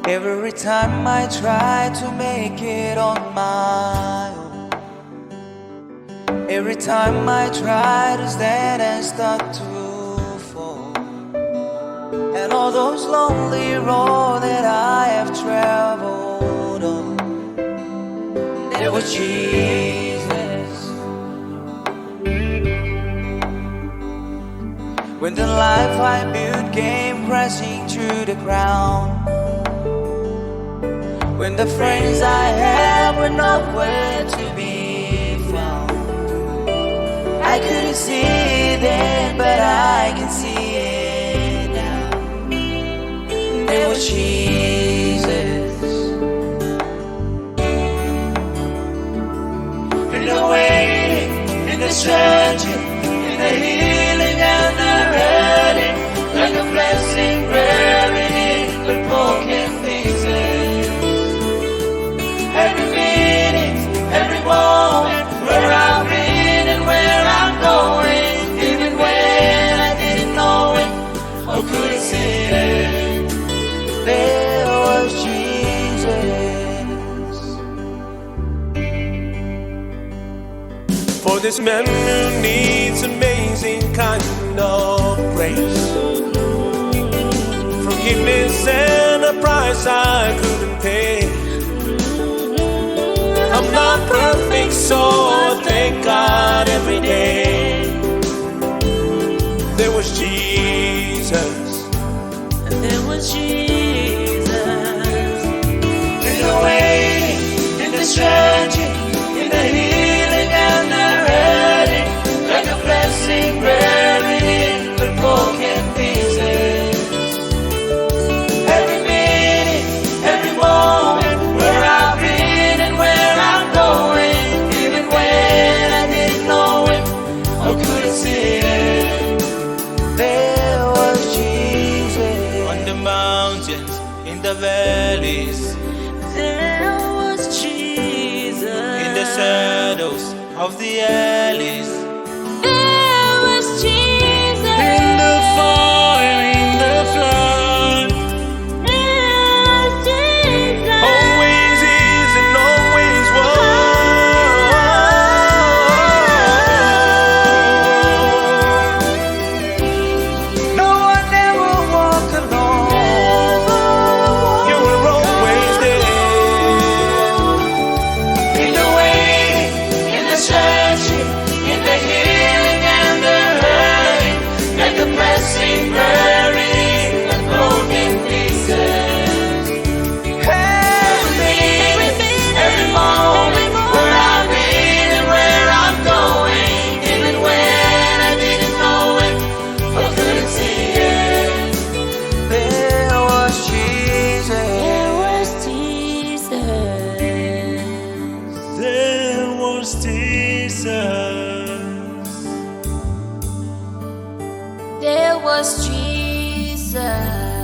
Every time I try to make it on my own, every time I try to stand and start to fall, and all those lonely roads that I have traveled on, there was Jesus. When the life I built came crashing to the ground, when the friends I had were nowhere to be found, I couldn't see it then, but I can see it now. There was Jesus. In the waiting, in the searching, in the healing and the hurting, like a blessing buried in the broken pieces. Every minute, every moment, where I've been and where I'm going, even when I didn't know it or couldn't see it, there was Jesus. For this man who needs amazing kind of grace, forgiveness and a price I couldn't pay. I'm not perfect, so I thank God every day. There was Jesus. There was Jesus. In the waiting, in the searching, in the healing and the hurting, like a blessing buried in the broken pieces. Every minute, every moment, where I've been and where I'm going, even when I didn't know it or couldn't see it, there was Jesus. On the mountains, in the valleys, There was Jesus. in the shadows of the alleys, There was Jesus. in the fire, in the flood, There was Jesus. always is and always was. No one ever walked alone. You were always there. In the waiting, in the searching, in the healing and the hurting, like a blessing buried in the broken pieces. Every minute, every moment, where I've been and where I'm going, even when I didn't know it or couldn't see it, there was Jesus. There was Jesus. There was Jesus. There was Jesus.